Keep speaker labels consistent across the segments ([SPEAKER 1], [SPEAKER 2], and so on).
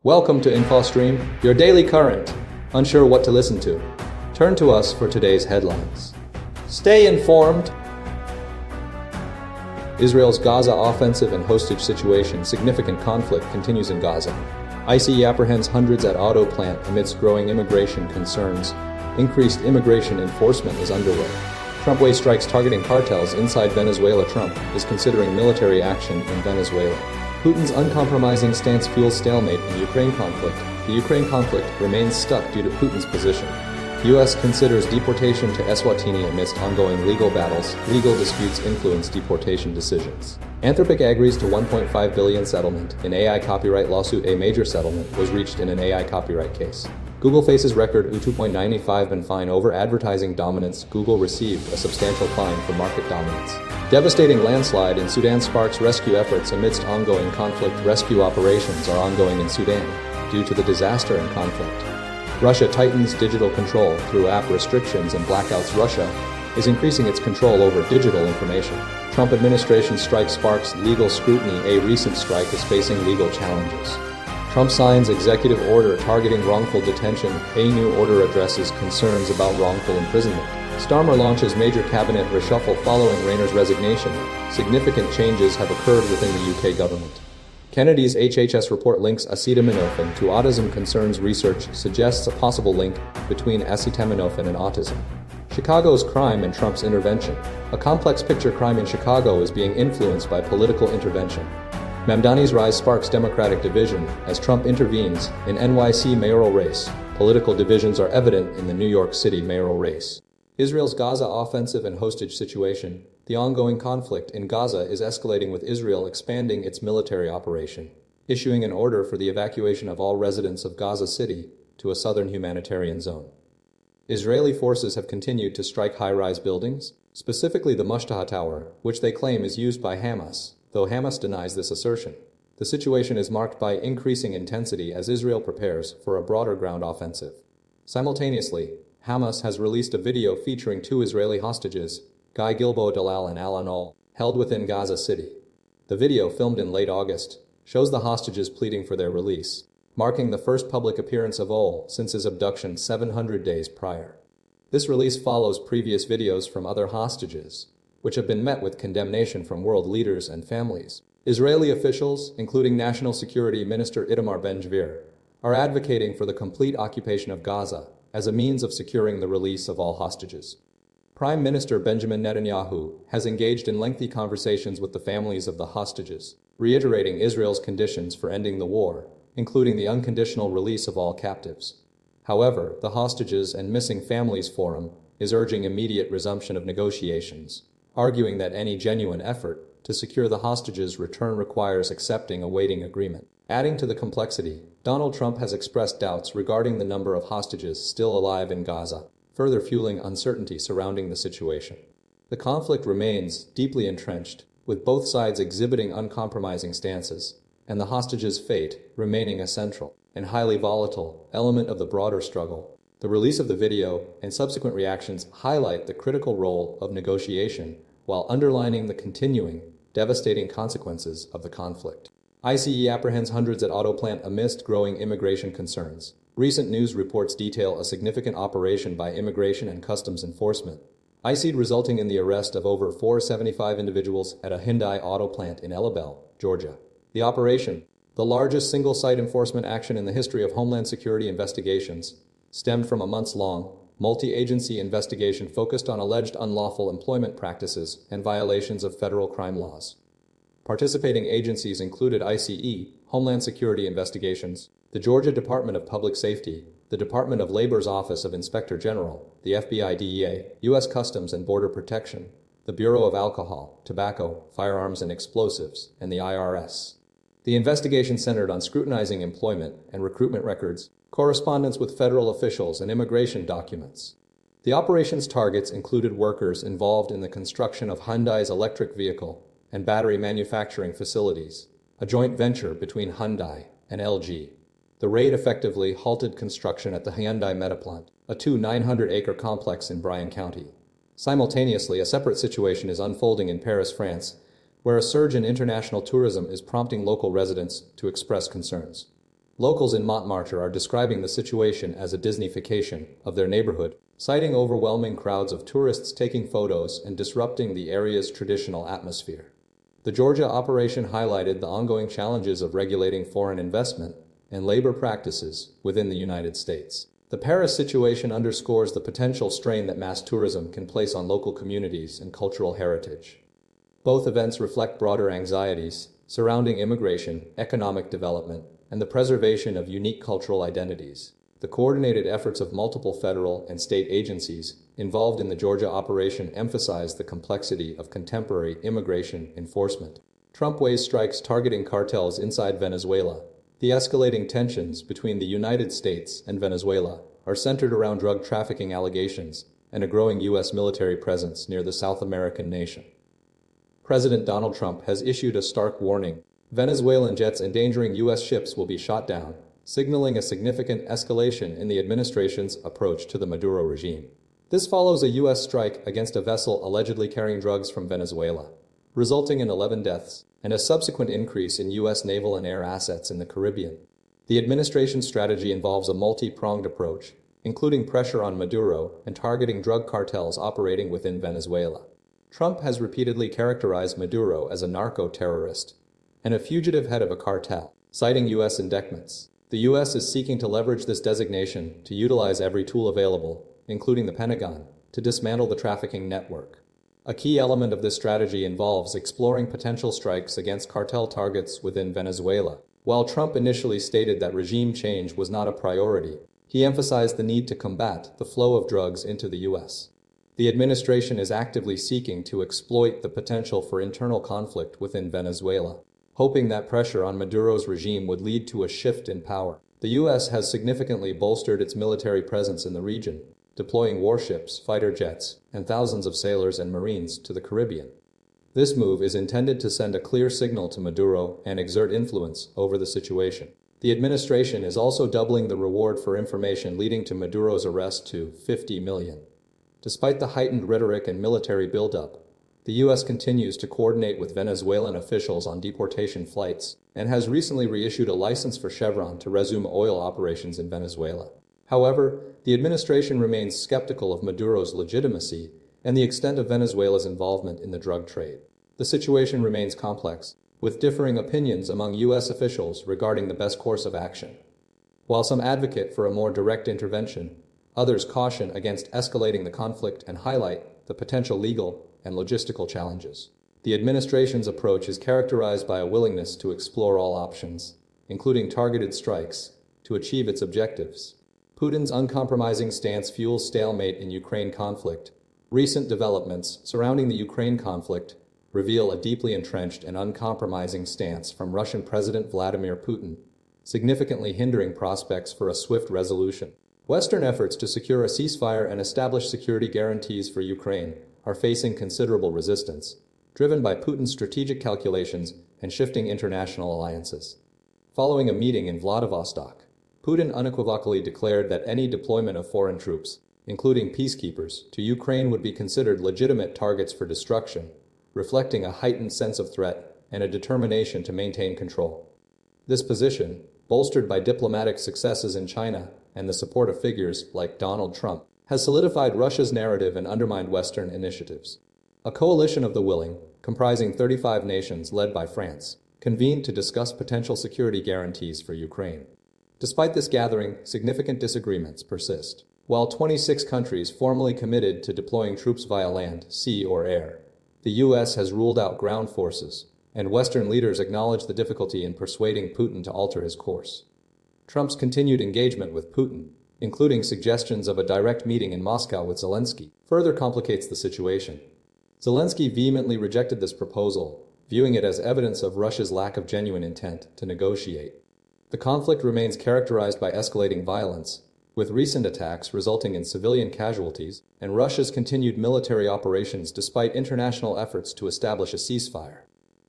[SPEAKER 1] Welcome to InfoStream, your daily current. Unsure what to listen to? Turn to us for today's headlines. Stay informed. Israel's Gaza offensive and hostage situation. Significant conflict continues in Gaza. ICE apprehends hundreds at auto plant amidst growing immigration concerns. Increased immigration enforcement is underway. Trump way strikes targeting cartels inside Venezuela. Trump is considering military action in Venezuela. Putin's uncompromising stance fuels stalemate in Ukraine conflict. The Ukraine conflict remains stuck due to Putin's position. U.S. considers deportation to Eswatini amidst ongoing legal battles. Legal disputes influence deportation decisions. Anthropic agrees to $1.5 billion settlement in AI copyright lawsuit. A major settlement was reached in an AI copyright case. Google faces record $2.95 billion fine over advertising dominance. Google received a substantial fine for market dominance. Devastating landslide in Sudan sparks rescue efforts amidst ongoing conflict. Rescue operations are ongoing in Sudan due to the disaster and conflict. Russia tightens digital control through app restrictions and blackouts. Russia is increasing its control over digital information. Trump administration strike sparks legal scrutiny. A recent strike is facing legal challenges. Trump signs executive order targeting wrongful detention. A new order addresses concerns about wrongful imprisonment. Starmer launches major cabinet reshuffle following Rayner's resignation. Significant changes have occurred within the UK government. Kennedy's HHS report links acetaminophen to autism concerns. Research suggests a possible link between acetaminophen and autism. Chicago's crime and Trump's intervention. A complex picture. Crime in Chicago is being influenced by political intervention. Mamdani's rise sparks Democratic division as Trump intervenes in NYC mayoral race. Political divisions are evident in the New York City mayoral race. Israel's Gaza offensive and hostage situation. The ongoing conflict in Gaza is escalating, with Israel expanding its military operation, issuing an order for the evacuation of all residents of Gaza City to a southern humanitarian zone. Israeli forces have continued to strike high-rise buildings, specifically the Mushtaha Tower, which they claim is used by Hamas, though Hamas denies this assertion. The situation is marked by increasing intensity as Israel prepares for a broader ground offensive. Simultaneously, Hamas has released a video featuring two Israeli hostages, Guy Gilbo Dalal and Alan Al, held within Gaza City. The video, filmed in late August, shows the hostages pleading for their release, marking the first public appearance of Al since his abduction 700 days prior. This release follows previous videos from other hostages, which have been met with condemnation from world leaders and families. Israeli officials, including National Security Minister Itamar Ben-Gvir, are advocating for the complete occupation of Gaza as a means of securing the release of all hostages. Prime Minister Benjamin Netanyahu has engaged in lengthy conversations with the families of the hostages, reiterating Israel's conditions for ending the war, including the unconditional release of all captives. However, the Hostages and Missing Families Forum is urging immediate resumption of negotiations, arguing that any genuine effort to secure the hostages' return requires accepting a waiting agreement. Adding to the complexity, Donald Trump has expressed doubts regarding the number of hostages still alive in Gaza, further fueling uncertainty surrounding the situation. The conflict remains deeply entrenched, with both sides exhibiting uncompromising stances, and the hostages' fate remaining a central and highly volatile element of the broader struggle. The release of the video and subsequent reactions highlight the critical role of negotiation while underlining the continuing, devastating consequences of the conflict. ICE apprehends hundreds at auto plant amidst growing immigration concerns. Recent news reports detail a significant operation by Immigration and Customs Enforcement, ICE, resulting in the arrest of over 475 individuals at a Hyundai auto plant in Elabel, Georgia. The operation, the largest single-site enforcement action in the history of Homeland Security investigations, stemmed from a months-long, multi-agency investigation focused on alleged unlawful employment practices and violations of federal crime laws. Participating agencies included ICE, Homeland Security Investigations, the Georgia Department of Public Safety, the Department of Labor's Office of Inspector General, the FBI DEA, U.S. Customs and Border Protection, the Bureau of Alcohol, Tobacco, Firearms and Explosives, and the IRS. The investigation centered on scrutinizing employment and recruitment records, correspondence with federal officials, and immigration documents. The operation's targets included workers involved in the construction of Hyundai's electric vehicle and battery manufacturing facilities, a joint venture between Hyundai and LG. The raid effectively halted construction at the Hyundai Metaplant, a 900-acre complex in Bryan County. Simultaneously, a separate situation is unfolding in Paris, France, where a surge in international tourism is prompting local residents to express concerns. Locals in Montmartre are describing the situation as a Disneyfication of their neighborhood, citing overwhelming crowds of tourists taking photos and disrupting the area's traditional atmosphere. The Georgia operation highlighted the ongoing challenges of regulating foreign investment and labor practices within the United States. The Paris situation underscores the potential strain that mass tourism can place on local communities and cultural heritage. Both events reflect broader anxieties surrounding immigration, economic development, and the preservation of unique cultural identities. The coordinated efforts of multiple federal and state agencies involved in the Georgia operation emphasize the complexity of contemporary immigration enforcement. Trump weighs strikes targeting cartels inside Venezuela. The escalating tensions between the United States and Venezuela are centered around drug trafficking allegations and a growing U.S. military presence near the South American nation. President Donald Trump has issued a stark warning. Venezuelan jets endangering U.S. ships will be shot down, signaling a significant escalation in the administration's approach to the Maduro regime. This follows a U.S. strike against a vessel allegedly carrying drugs from Venezuela, resulting in 11 deaths and a subsequent increase in U.S. naval and air assets in the Caribbean. The administration's strategy involves a multi-pronged approach, including pressure on Maduro and targeting drug cartels operating within Venezuela. Trump has repeatedly characterized Maduro as a narco-terrorist and a fugitive head of a cartel, citing U.S. indictments. The U.S. is seeking to leverage this designation to utilize every tool available, including the Pentagon, to dismantle the trafficking network. A key element of this strategy involves exploring potential strikes against cartel targets within Venezuela. While Trump initially stated that regime change was not a priority, he emphasized the need to combat the flow of drugs into the U.S. The administration is actively seeking to exploit the potential for internal conflict within Venezuela, hoping that pressure on Maduro's regime would lead to a shift in power. The U.S. has significantly bolstered its military presence in the region, deploying warships, fighter jets, and thousands of sailors and Marines to the Caribbean. This move is intended to send a clear signal to Maduro and exert influence over the situation. The administration is also doubling the reward for information leading to Maduro's arrest to $50 million. Despite the heightened rhetoric and military buildup, the U.S. continues to coordinate with Venezuelan officials on deportation flights and has recently reissued a license for Chevron to resume oil operations in Venezuela. However, the administration remains skeptical of Maduro's legitimacy and the extent of Venezuela's involvement in the drug trade. The situation remains complex, with differing opinions among U.S. officials regarding the best course of action. While some advocate for a more direct intervention, others caution against escalating the conflict and highlight the potential legal and logistical challenges. The administration's approach is characterized by a willingness to explore all options, including targeted strikes, to achieve its objectives. Putin's uncompromising stance fuels stalemate in Ukraine conflict. Recent developments surrounding the Ukraine conflict reveal a deeply entrenched and uncompromising stance from Russian President Vladimir Putin, significantly hindering prospects for a swift resolution. Western efforts to secure a ceasefire and establish security guarantees for Ukraine are facing considerable resistance, driven by Putin's strategic calculations and shifting international alliances. Following a meeting in Vladivostok, Putin unequivocally declared that any deployment of foreign troops, including peacekeepers, to Ukraine would be considered legitimate targets for destruction, reflecting a heightened sense of threat and a determination to maintain control. This position, bolstered by diplomatic successes in China and the support of figures like Donald Trump, has solidified Russia's narrative and undermined Western initiatives. A coalition of the willing, comprising 35 nations led by France, convened to discuss potential security guarantees for Ukraine. Despite this gathering, significant disagreements persist. While 26 countries formally committed to deploying troops via land, sea, or air, the U.S. has ruled out ground forces, and Western leaders acknowledge the difficulty in persuading Putin to alter his course. Trump's continued engagement with Putin, including suggestions of a direct meeting in Moscow with Zelensky, further complicates the situation. Zelensky vehemently rejected this proposal, viewing it as evidence of Russia's lack of genuine intent to negotiate. The conflict remains characterized by escalating violence, with recent attacks resulting in civilian casualties, and Russia's continued military operations despite international efforts to establish a ceasefire.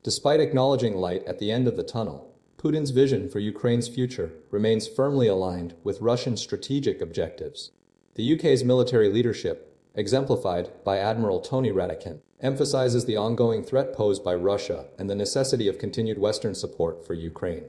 [SPEAKER 1] Despite acknowledging light at the end of the tunnel, Putin's vision for Ukraine's future remains firmly aligned with Russian strategic objectives. The UK's military leadership, exemplified by Admiral Tony Radakin, emphasizes the ongoing threat posed by Russia and the necessity of continued Western support for Ukraine.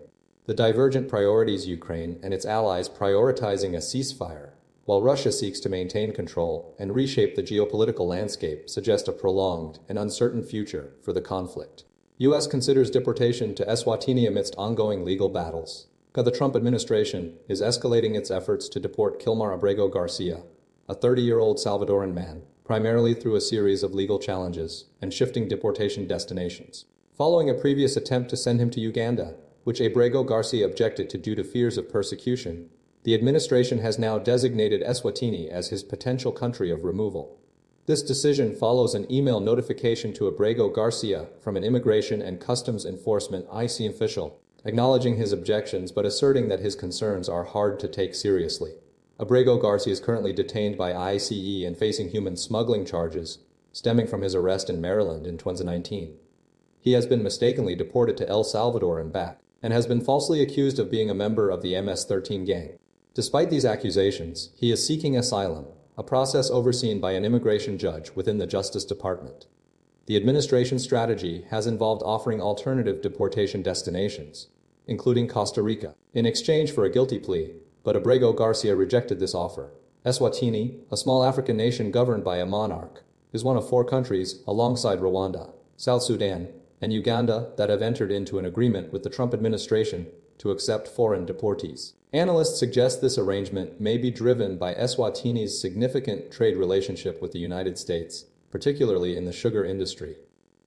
[SPEAKER 1] The divergent priorities: Ukraine and its allies prioritizing a ceasefire, while Russia seeks to maintain control and reshape the geopolitical landscape, suggest a prolonged and uncertain future for the conflict. U.S. considers deportation to Eswatini amidst ongoing legal battles. The Trump administration is escalating its efforts to deport Kilmar Abrego Garcia, a 30-year-old Salvadoran man, primarily through a series of legal challenges and shifting deportation destinations. Following a previous attempt to send him to Uganda, which Abrego Garcia objected to due to fears of persecution, the administration has now designated Eswatini as his potential country of removal. This decision follows an email notification to Abrego Garcia from an Immigration and Customs Enforcement (ICE) official, acknowledging his objections but asserting that his concerns are hard to take seriously. Abrego Garcia is currently detained by ICE and facing human smuggling charges, stemming from his arrest in Maryland in 2019. He has been mistakenly deported to El Salvador and back, and has been falsely accused of being a member of the MS-13 gang. Despite these accusations, he is seeking asylum, a process overseen by an immigration judge within the Justice Department. The administration's strategy has involved offering alternative deportation destinations, including Costa Rica, in exchange for a guilty plea, but Abrego Garcia rejected this offer. Eswatini, a small African nation governed by a monarch, is one of 4 countries, alongside Rwanda, South Sudan, and Uganda, that have entered into an agreement with the Trump administration to accept foreign deportees. Analysts suggest this arrangement may be driven by Eswatini's significant trade relationship with the United States, particularly in the sugar industry.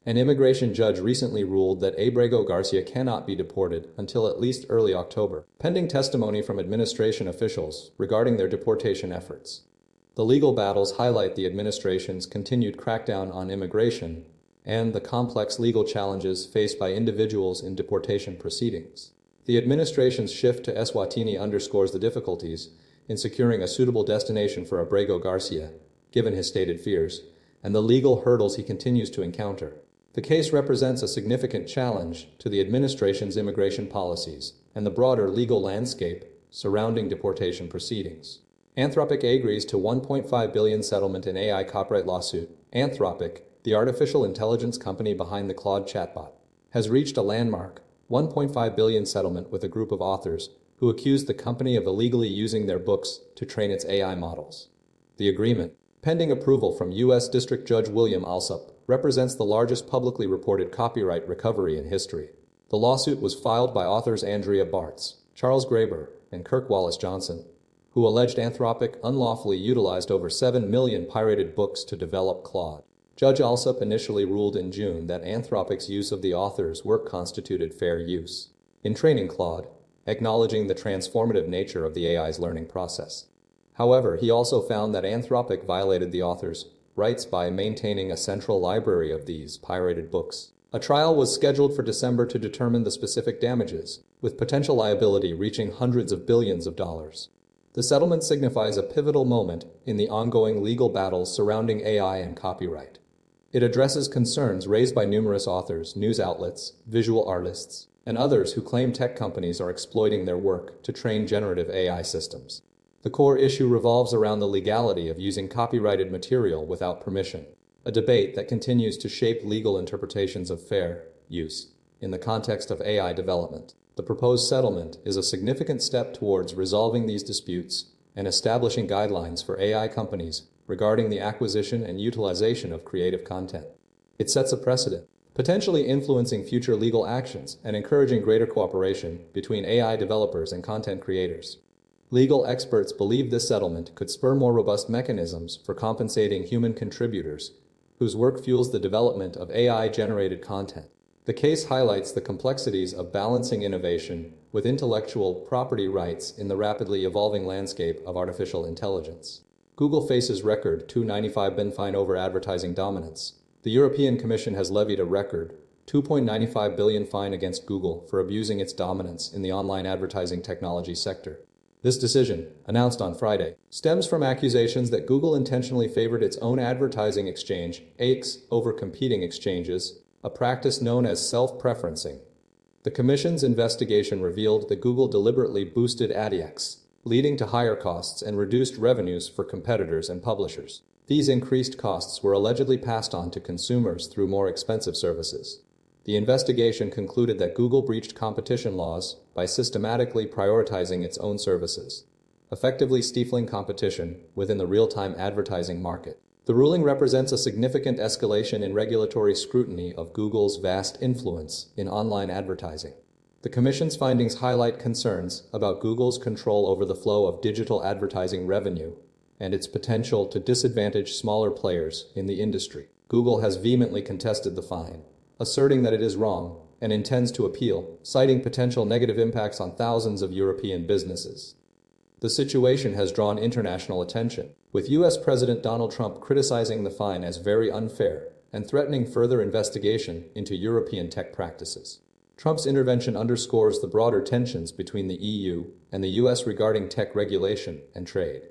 [SPEAKER 1] An immigration judge recently ruled that Abrego Garcia cannot be deported until at least early October, pending testimony from administration officials regarding their deportation efforts. The legal battles highlight the administration's continued crackdown on immigration and the complex legal challenges faced by individuals in deportation proceedings. The administration's shift to Eswatini underscores the difficulties in securing a suitable destination for Abrego Garcia, given his stated fears, and the legal hurdles he continues to encounter. The case represents a significant challenge to the administration's immigration policies and the broader legal landscape surrounding deportation proceedings. Anthropic agrees to $1.5 billion settlement in AI copyright lawsuit. Anthropic, the artificial intelligence company behind the Claude chatbot, has reached a landmark $1.5 billion settlement with a group of authors who accused the company of illegally using their books to train its AI models. The agreement, pending approval from U.S. District Judge William Alsup, represents the largest publicly reported copyright recovery in history. The lawsuit was filed by authors Andrea Bartz, Charles Graeber, and Kirk Wallace Johnson, who alleged Anthropic unlawfully utilized over 7 million pirated books to develop Claude. Judge Alsup initially ruled in June that Anthropic's use of the author's work constituted fair use in training Claude, acknowledging the transformative nature of the AI's learning process. However, he also found that Anthropic violated the author's rights by maintaining a central library of these pirated books. A trial was scheduled for December to determine the specific damages, with potential liability reaching hundreds of billions of dollars. The settlement signifies a pivotal moment in the ongoing legal battles surrounding AI and copyright. It addresses concerns raised by numerous authors, news outlets, visual artists, and others who claim tech companies are exploiting their work to train generative AI systems. The core issue revolves around the legality of using copyrighted material without permission, a debate that continues to shape legal interpretations of fair use in the context of AI development. The proposed settlement is a significant step towards resolving these disputes and establishing guidelines for AI companies regarding the acquisition and utilization of creative content. It sets a precedent, potentially influencing future legal actions and encouraging greater cooperation between AI developers and content creators. Legal experts believe this settlement could spur more robust mechanisms for compensating human contributors whose work fuels the development of AI-generated content. The case highlights the complexities of balancing innovation with intellectual property rights in the rapidly evolving landscape of artificial intelligence. Google faces record $295 billion fine over advertising dominance. The European Commission has levied a record $2.95 billion fine against Google for abusing its dominance in the online advertising technology sector. This decision, announced on Friday, stems from accusations that Google intentionally favored its own advertising exchange, AX, over competing exchanges, a practice known as self-preferencing. The Commission's investigation revealed that Google deliberately boosted AdX, leading to higher costs and reduced revenues for competitors and publishers. These increased costs were allegedly passed on to consumers through more expensive services. The investigation concluded that Google breached competition laws by systematically prioritizing its own services, effectively stifling competition within the real-time advertising market. The ruling represents a significant escalation in regulatory scrutiny of Google's vast influence in online advertising. The Commission's findings highlight concerns about Google's control over the flow of digital advertising revenue and its potential to disadvantage smaller players in the industry. Google has vehemently contested the fine, asserting that it is wrong and intends to appeal, citing potential negative impacts on thousands of European businesses. The situation has drawn international attention, with U.S. President Donald Trump criticizing the fine as very unfair and threatening further investigation into European tech practices. Trump's intervention underscores the broader tensions between the EU and the U.S. regarding tech regulation and trade.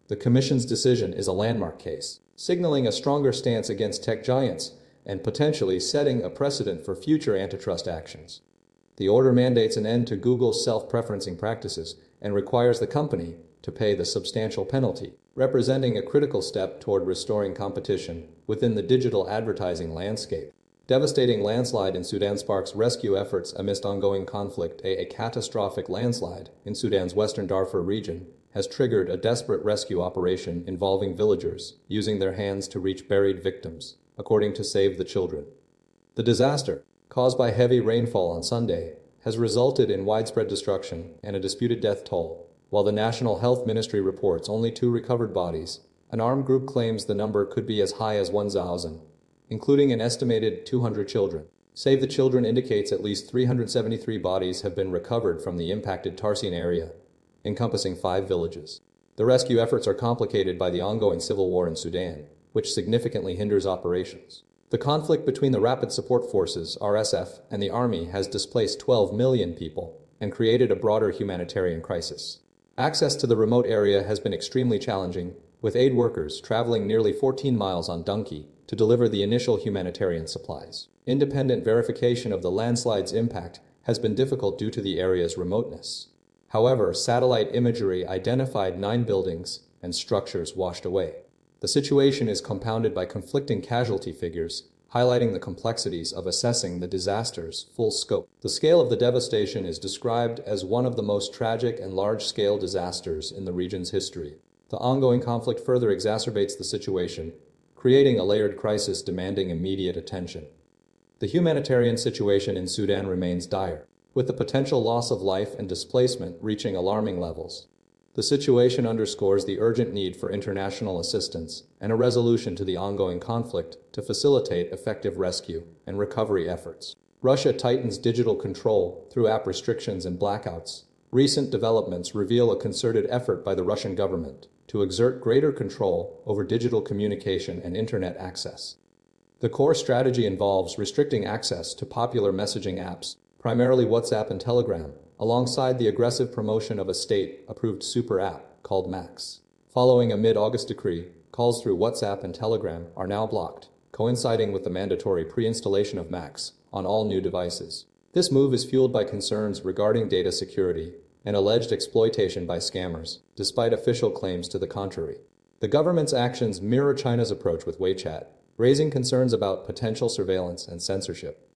[SPEAKER 1] The Commission's decision is a landmark case, signaling a stronger stance against tech giants and potentially setting a precedent for future antitrust actions. The order mandates an end to Google's self-preferencing practices and requires the company to pay the substantial penalty, representing a critical step toward restoring competition within the digital advertising landscape. Devastating landslide in Sudan sparks rescue efforts amidst ongoing conflict. A catastrophic landslide in Sudan's western Darfur region has triggered a desperate rescue operation involving villagers using their hands to reach buried victims, according to Save the Children. The disaster, caused by heavy rainfall on Sunday, has resulted in widespread destruction and a disputed death toll. While the National Health Ministry reports only 2 recovered bodies, an armed group claims the number could be as high as 1,000, including an estimated 200 children. Save the Children indicates at least 373 bodies have been recovered from the impacted Tarsin area, encompassing 5 villages. The rescue efforts are complicated by the ongoing civil war in Sudan, which significantly hinders operations. The conflict between the Rapid Support Forces, RSF, and the Army has displaced 12 million people and created a broader humanitarian crisis. Access to the remote area has been extremely challenging, with aid workers traveling nearly 14 miles on donkey to deliver the initial humanitarian supplies. Independent verification of the landslide's impact has been difficult due to the area's remoteness. However, satellite imagery identified 9 buildings and structures washed away. The situation is compounded by conflicting casualty figures, highlighting the complexities of assessing the disaster's full scope. The scale of the devastation is described as one of the most tragic and large-scale disasters in the region's history. The ongoing conflict further exacerbates the situation, creating a layered crisis demanding immediate attention. The humanitarian situation in Sudan remains dire, with the potential loss of life and displacement reaching alarming levels. The situation underscores the urgent need for international assistance and a resolution to the ongoing conflict to facilitate effective rescue and recovery efforts. Russia tightens digital control through app restrictions and blackouts. Recent developments reveal a concerted effort by the Russian government to exert greater control over digital communication and internet access. The core strategy involves restricting access to popular messaging apps, primarily WhatsApp and Telegram, alongside the aggressive promotion of a state-approved super app called Max. Following a mid-August decree, calls through WhatsApp and Telegram are now blocked, coinciding with the mandatory pre-installation of Max on all new devices. This move is fueled by concerns regarding data security and alleged exploitation by scammers, despite official claims to the contrary. The government's actions mirror China's approach with WeChat, raising concerns about potential surveillance and censorship.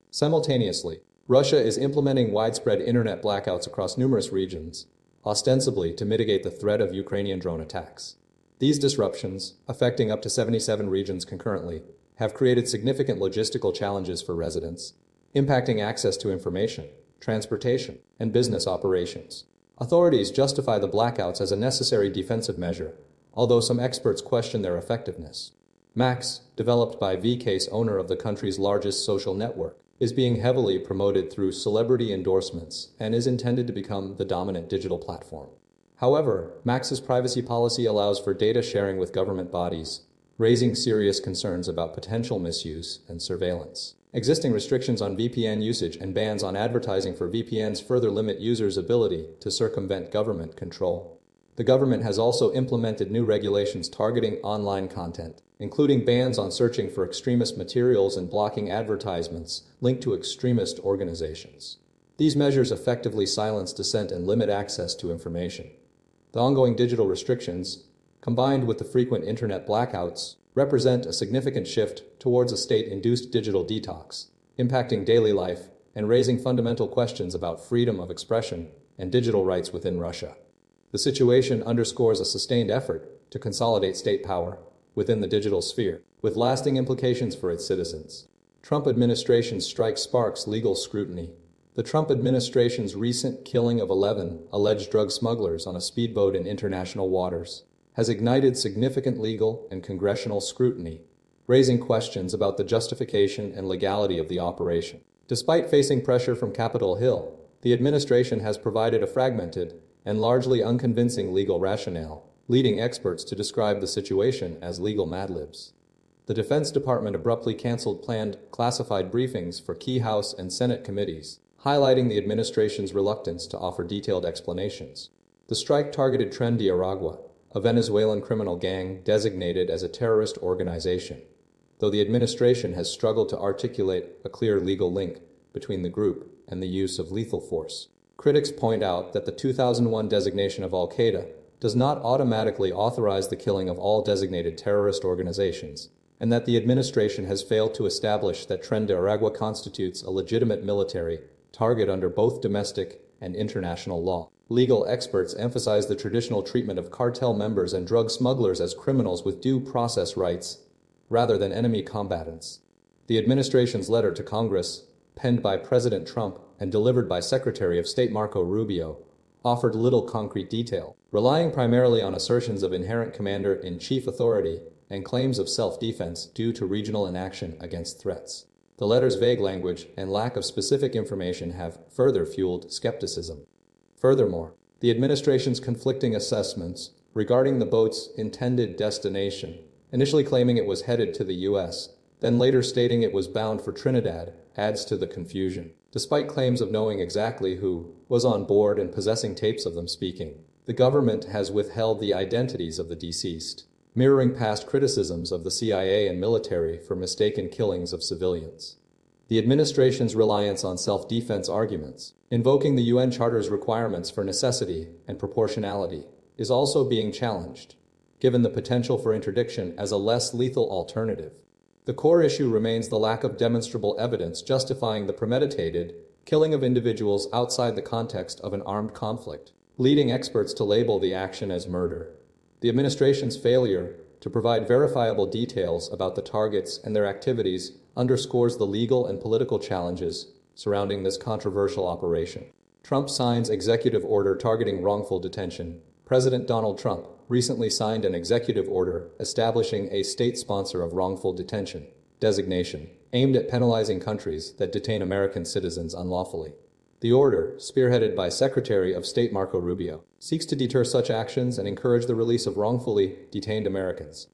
[SPEAKER 1] Simultaneously, Russia is implementing widespread internet blackouts across numerous regions, ostensibly to mitigate the threat of Ukrainian drone attacks. These disruptions, affecting up to 77 regions concurrently, have created significant logistical challenges for residents, impacting access to information, transportation, and business operations. Authorities justify the blackouts as a necessary defensive measure, although some experts question their effectiveness. Max, developed by VK's owner of the country's largest social network, is being heavily promoted through celebrity endorsements and is intended to become the dominant digital platform. However, Max's privacy policy allows for data sharing with government bodies, raising serious concerns about potential misuse and surveillance. Existing restrictions on VPN usage and bans on advertising for VPNs further limit users' ability to circumvent government control. The government has also implemented new regulations targeting online content, including bans on searching for extremist materials and blocking advertisements linked to extremist organizations. These measures effectively silence dissent and limit access to information. The ongoing digital restrictions, combined with the frequent internet blackouts, represent a significant shift towards a state-induced digital detox, impacting daily life and raising fundamental questions about freedom of expression and digital rights within Russia. The situation underscores a sustained effort to consolidate state power within the digital sphere, with lasting implications for its citizens. Trump administration strike sparks legal scrutiny. The Trump administration's recent killing of 11 alleged drug smugglers on a speedboat in international waters has ignited significant legal and congressional scrutiny, raising questions about the justification and legality of the operation. Despite facing pressure from Capitol Hill, the administration has provided a fragmented and largely unconvincing legal rationale, leading experts to describe the situation as legal Mad Libs. The Defense Department abruptly canceled planned classified briefings for key House and Senate committees, highlighting the administration's reluctance to offer detailed explanations. The strike targeted Tren de Aragua, a Venezuelan criminal gang designated as a terrorist organization, though the administration has struggled to articulate a clear legal link between the group and the use of lethal force. Critics point out that the 2001 designation of Al-Qaeda does not automatically authorize the killing of all designated terrorist organizations, and that the administration has failed to establish that Tren de Aragua constitutes a legitimate military target under both domestic and international law. Legal experts emphasize the traditional treatment of cartel members and drug smugglers as criminals with due process rights, rather than enemy combatants. The administration's letter to Congress, penned by President Trump and delivered by Secretary of State Marco Rubio, offered little concrete detail, relying primarily on assertions of inherent commander-in-chief authority and claims of self-defense due to regional inaction against threats. The letter's vague language and lack of specific information have further fueled skepticism. Furthermore, the administration's conflicting assessments regarding the boat's intended destination, initially claiming it was headed to the U.S., then later stating it was bound for Trinidad, adds to the confusion. Despite claims of knowing exactly who was on board and possessing tapes of them speaking, the government has withheld the identities of the deceased, mirroring past criticisms of the CIA and military for mistaken killings of civilians. The administration's reliance on self-defense arguments, invoking the UN Charter's requirements for necessity and proportionality, is also being challenged, given the potential for interdiction as a less lethal alternative. The core issue remains the lack of demonstrable evidence justifying the premeditated killing of individuals outside the context of an armed conflict, leading experts to label the action as murder. The administration's failure to provide verifiable details about the targets and their activities underscores the legal and political challenges surrounding this controversial operation. Trump signs executive order targeting wrongful detention. President Donald Trump recently signed an executive order establishing a state sponsor of wrongful detention designation aimed at penalizing countries that detain American citizens unlawfully. The order, spearheaded by Secretary of State Marco Rubio, seeks to deter such actions and encourage the release of wrongfully detained Americans.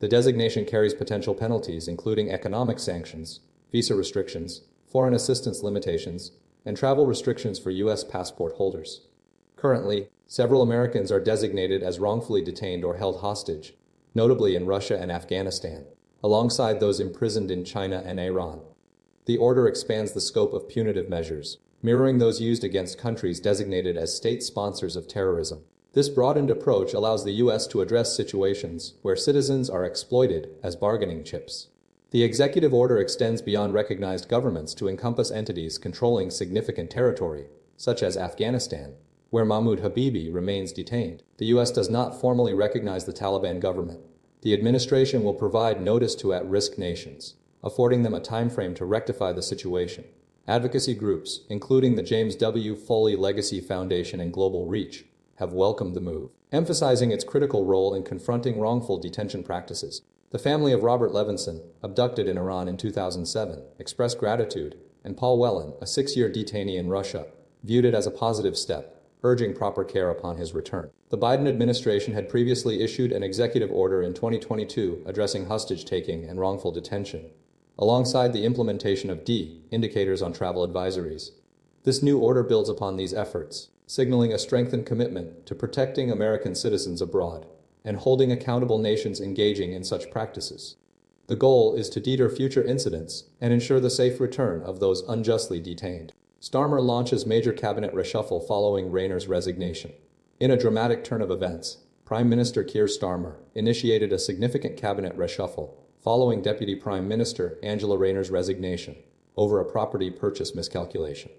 [SPEAKER 1] The designation carries potential penalties including economic sanctions, visa restrictions, foreign assistance limitations, and travel restrictions for U.S. passport holders. Currently, several Americans are designated as wrongfully detained or held hostage, notably in Russia and Afghanistan, alongside those imprisoned in China and Iran. The order expands the scope of punitive measures, mirroring those used against countries designated as state sponsors of terrorism. This broadened approach allows the U.S. to address situations where citizens are exploited as bargaining chips. The executive order extends beyond recognized governments to encompass entities controlling significant territory, such as Afghanistan, where Mahmoud Habibi remains detained. The U.S. does not formally recognize the Taliban government. The administration will provide notice to at-risk nations, affording them a time frame to rectify the situation. Advocacy groups, including the James W. Foley Legacy Foundation and Global Reach, have welcomed the move, emphasizing its critical role in confronting wrongful detention practices. The family of Robert Levinson, abducted in Iran in 2007, expressed gratitude, and Paul Whelan, a 6-year detainee in Russia, viewed it as a positive step, urging proper care upon his return. The Biden administration had previously issued an executive order in 2022 addressing hostage-taking and wrongful detention, alongside the implementation of indicators on travel advisories. This new order builds upon these efforts, signaling a strengthened commitment to protecting American citizens abroad and holding accountable nations engaging in such practices. The goal is to deter future incidents and ensure the safe return of those unjustly detained. Starmer launches major cabinet reshuffle following Rayner's resignation. In a dramatic turn of events, Prime Minister Keir Starmer initiated a significant cabinet reshuffle following Deputy Prime Minister Angela Rayner's resignation, over a property purchase miscalculation.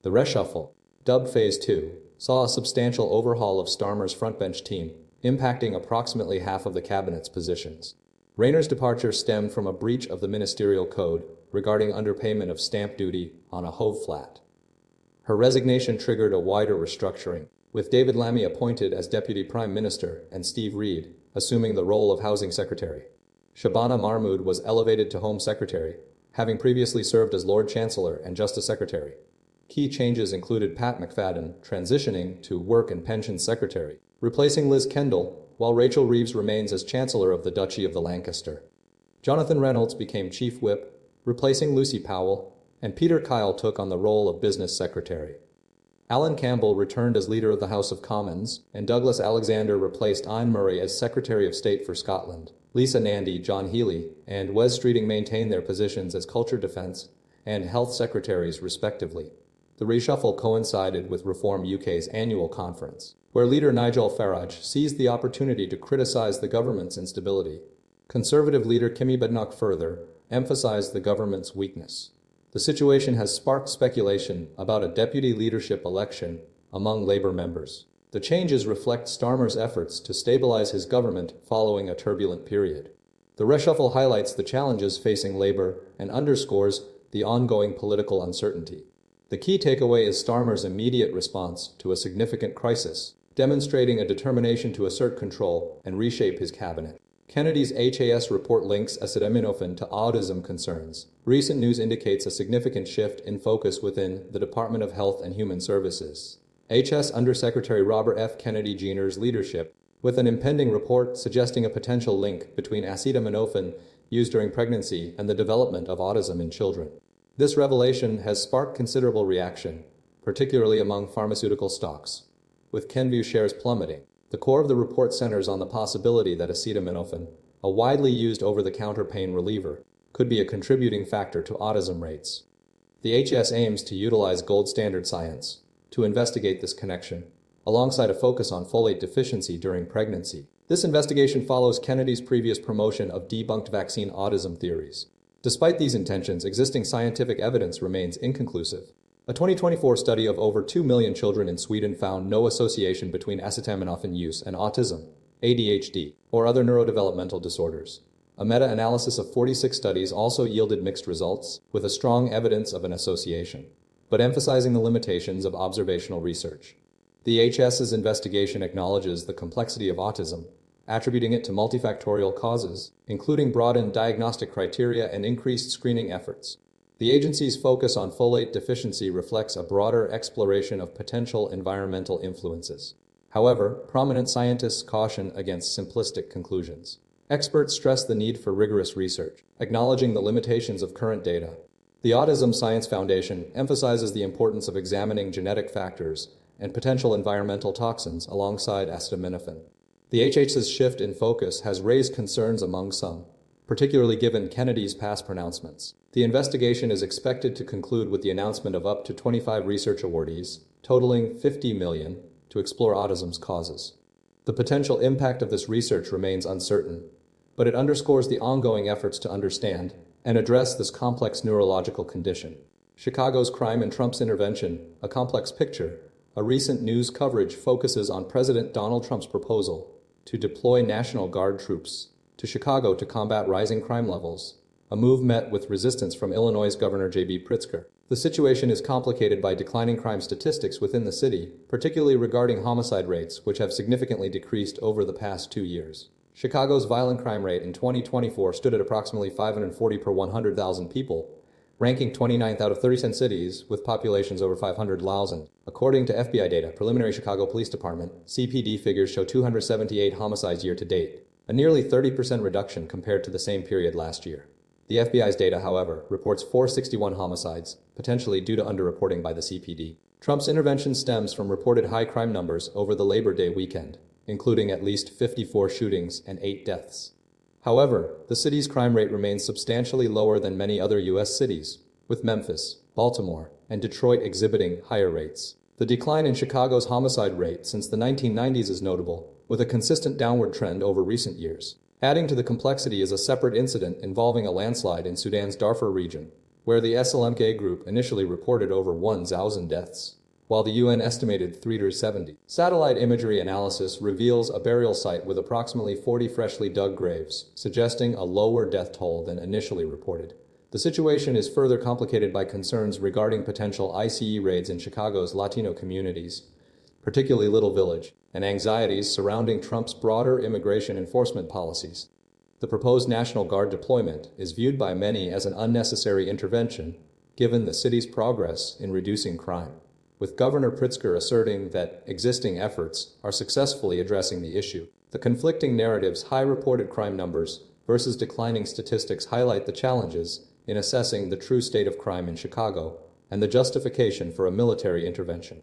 [SPEAKER 1] The Reshuffle, dubbed Phase 2, saw a substantial overhaul of Starmer's frontbench team, impacting approximately half of the cabinet's positions. Rayner's departure stemmed from a breach of the ministerial code regarding underpayment of stamp duty on a Hove flat. Her resignation triggered a wider restructuring, with David Lammy appointed as Deputy Prime Minister and Steve Reed assuming the role of Housing Secretary. Shabana Mahmood was elevated to Home Secretary, having previously served as Lord Chancellor and Justice Secretary. Key changes included Pat McFadden transitioning to Work and Pensions Secretary, replacing Liz Kendall, while Rachel Reeves remains as Chancellor of the Duchy of the Lancaster. Jonathan Reynolds became Chief Whip, replacing Lucy Powell, and Peter Kyle took on the role of Business Secretary. Alan Campbell returned as Leader of the House of Commons, and Douglas Alexander replaced Ian Murray as Secretary of State for Scotland. Lisa Nandy, John Healey, and Wes Streeting maintained their positions as Culture Defence and Health Secretaries, respectively. The reshuffle coincided with Reform UK's annual conference, where leader Nigel Farage seized the opportunity to criticise the government's instability. Conservative leader Kimi Badenoch further emphasised the government's weakness. The situation has sparked speculation about a deputy leadership election among Labour members. The changes reflect Starmer's efforts to stabilise his government following a turbulent period. The reshuffle highlights the challenges facing Labour and underscores the ongoing political uncertainty. The key takeaway is Starmer's immediate response to a significant crisis, demonstrating a determination to assert control and reshape his cabinet. Kennedy's HAS report links Acetaminophen to autism concerns. Recent news indicates a significant shift in focus within the Department of Health and Human Services. HS Undersecretary Robert F. Kennedy Jr.'s leadership, with an impending report suggesting a potential link between acetaminophen used during pregnancy and the development of autism in children. This revelation has sparked considerable reaction, particularly among pharmaceutical stocks, with Kenvue shares plummeting. The core of the report centers on the possibility that acetaminophen, a widely used over-the-counter pain reliever, could be a contributing factor to autism rates. The HS aims to utilize gold standard science to investigate this connection, alongside a focus on folate deficiency during pregnancy. This investigation follows Kennedy's previous promotion of debunked vaccine autism theories. Despite these intentions, existing scientific evidence remains inconclusive. A 2024 study of over 2 million children in Sweden found no association between acetaminophen use and autism, ADHD, or other neurodevelopmental disorders. A meta-analysis of 46 studies also yielded mixed results, with a strong evidence of an association, but emphasizing the limitations of observational research. The HS's investigation acknowledges the complexity of autism, attributing it to multifactorial causes, including broadened diagnostic criteria and increased screening efforts. The agency's focus on folate deficiency reflects a broader exploration of potential environmental influences. However, prominent scientists caution against simplistic conclusions. Experts stress the need for rigorous research, acknowledging the limitations of current data. The Autism Science Foundation emphasizes the importance of examining genetic factors and potential environmental toxins alongside acetaminophen. The HH's shift in focus has raised concerns among some, particularly given Kennedy's past pronouncements. The investigation is expected to conclude with the announcement of up to 25 research awardees, totaling $50 million, to explore autism's causes. The potential impact of this research remains uncertain, but it underscores the ongoing efforts to understand and address this complex neurological condition. Chicago's Crime and Trump's Intervention, a complex picture. A recent news coverage focuses on President Donald Trump's proposal to deploy National Guard troops to Chicago to combat rising crime levels, a move met with resistance from Illinois Governor J.B. Pritzker. The situation is complicated by declining crime statistics within the city, particularly regarding homicide rates, which have significantly decreased over the past 2 years. Chicago's violent crime rate in 2024 stood at approximately 540 per 100,000 people, ranking 29th out of 37 cities with populations over 500,000. According to FBI data, preliminary Chicago Police Department, CPD figures show 278 homicides year to date, a nearly 30% reduction compared to the same period last year. The FBI's data, however, reports 461 homicides, potentially due to underreporting by the CPD. Trump's intervention stems from reported high crime numbers over the Labor Day weekend, including at least 54 shootings and 8 deaths. However, the city's crime rate remains substantially lower than many other U.S. cities, with Memphis, Baltimore, and Detroit exhibiting higher rates. The decline in Chicago's homicide rate since the 1990s is notable, with a consistent downward trend over recent years. Adding to the complexity is a separate incident involving a landslide in Sudan's Darfur region, where the Stalemate group initially reported over 1,000 deaths, while the UN estimated 370. Satellite imagery analysis reveals a burial site with approximately 40 freshly dug graves, suggesting a lower death toll than initially reported. The situation is further complicated by concerns regarding potential ICE raids in Chicago's Latino communities, particularly Little Village, and anxieties surrounding Trump's broader immigration enforcement policies. The proposed National Guard deployment is viewed by many as an unnecessary intervention, given the city's progress in reducing crime, with Governor Pritzker asserting that existing efforts are successfully addressing the issue. The conflicting narratives, high reported crime numbers versus declining statistics, highlight the challenges in assessing the true state of crime in Chicago and the justification for a military intervention.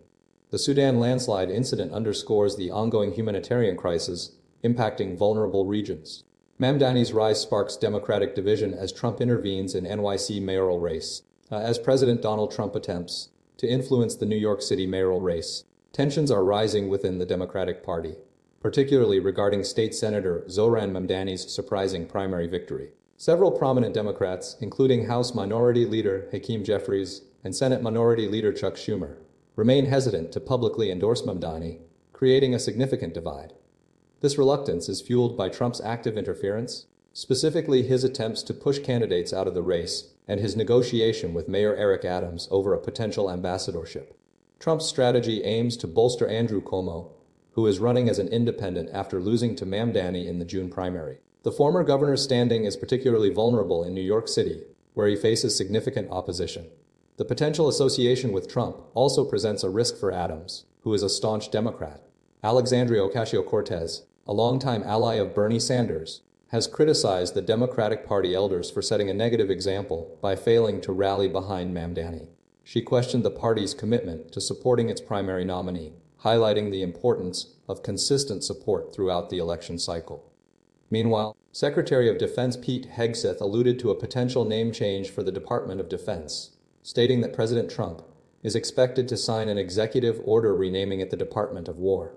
[SPEAKER 1] The Sudan landslide incident underscores the ongoing humanitarian crisis impacting vulnerable regions. Mamdani's rise sparks Democratic division as Trump intervenes in NYC mayoral race. As President Donald Trump attempts to influence the New York City mayoral race, tensions are rising within the Democratic Party, particularly regarding State Senator Zohran Mamdani's surprising primary victory. Several prominent Democrats, including House Minority Leader Hakeem Jeffries and Senate Minority Leader Chuck Schumer, remain hesitant to publicly endorse Mamdani, creating a significant divide. This reluctance is fueled by Trump's active interference, specifically his attempts to push candidates out of the race and his negotiation with Mayor Eric Adams over a potential ambassadorship. Trump's strategy aims to bolster Andrew Cuomo, who is running as an independent after losing to Mamdani in the June primary. The former governor's standing is particularly vulnerable in New York City, where he faces significant opposition. The potential association with Trump also presents a risk for Adams, who is a staunch Democrat. Alexandria Ocasio-Cortez, a longtime ally of Bernie Sanders, has criticized the Democratic Party elders for setting a negative example by failing to rally behind Mamdani. She questioned the party's commitment to supporting its primary nominee, highlighting the importance of consistent support throughout the election cycle. Meanwhile, Secretary of Defense Pete Hegseth alluded to a potential name change for the Department of Defense, stating that President Trump is expected to sign an executive order renaming it the Department of War.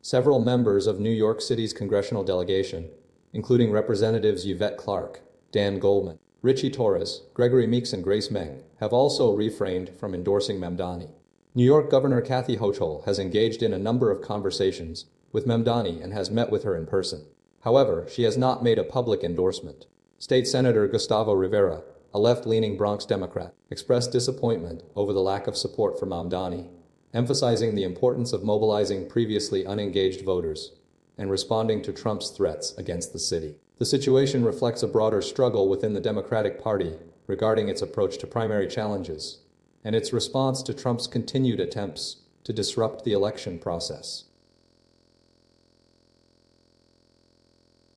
[SPEAKER 1] Several members of New York City's congressional delegation, including Representatives Yvette Clarke, Dan Goldman, Richie Torres, Gregory Meeks, and Grace Meng, have also refrained from endorsing Mamdani. New York Governor Kathy Hochul has engaged in a number of conversations with Mamdani and has met with her in person. However, she has not made a public endorsement. State Senator Gustavo Rivera, a left-leaning Bronx Democrat, expressed disappointment over the lack of support for Mamdani, emphasizing the importance of mobilizing previously unengaged voters and responding to Trump's threats against the city. The situation reflects a broader struggle within the Democratic Party regarding its approach to primary challenges and its response to Trump's continued attempts to disrupt the election process.